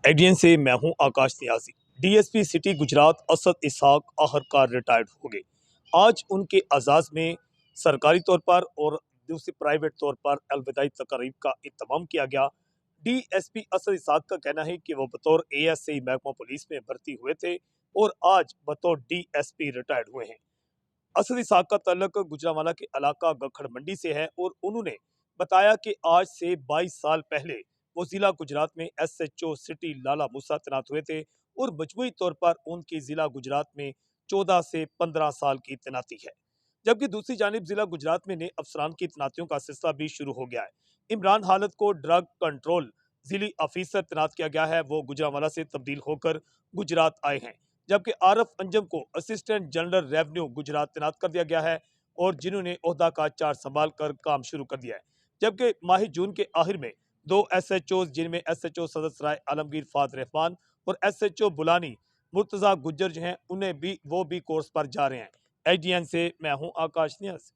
ADN से मैं हूं आकाश नियाजी। डीएसपी सिटी गुजरात असद इसहाक आखिरकार रिटायर्ड हो गए। आज उनके एजाज में सरकारी तौर पर और दूसरी प्राइवेट तौर पर अलविदाई तकरीब का इत्तमाम किया गया। डीएसपी असद इसहाक का कहना है कि वो बतौर एएसआई महकमा पुलिस में भर्ती हुए थे और आज बतौर डीएसपी रिटायर्ड हुए हैं। असद इसहाक का तल्लक गुजरांवाला के इलाका गखड़ मंडी से है और उन्होंने बताया कि आज से 22 साल पहले वो जिला गुजरात में एसएचओ सिटी लाला मूसा तैनात हुए थे और मजमूई तौर पर उनकी जिला गुजरात में 14 से 15 साल की तैनाती है। जबकि दूसरी जानिब जिला गुजरात में नए अफसरान की तैनातियों का सिलसिला भी शुरू हो गया है। इमरान हालत को ड्रग कंट्रोल जिली ऑफिसर तैनात किया गया है, वो गुजरांवाला से तब्दील होकर गुजरात आए हैं। जबकि आरफ अंजम को असिस्टेंट जनरल रेवेन्यू गुजरात तैनात कर दिया गया है और जिन्होंने ओहदा का चार्ज संभाल कर काम शुरू कर दिया है। जबकि माह जून के आखिर में 2 एसएचओ जिनमें एसएचओ सदस्यराय आलमगीर फाद रहमान और एसएचओ बुलानी मुर्तजा गुज्जर जो हैं उन्हें भी कोर्स पर जा रहे हैं। एडीएन से मैं हूं आकाश नियाज।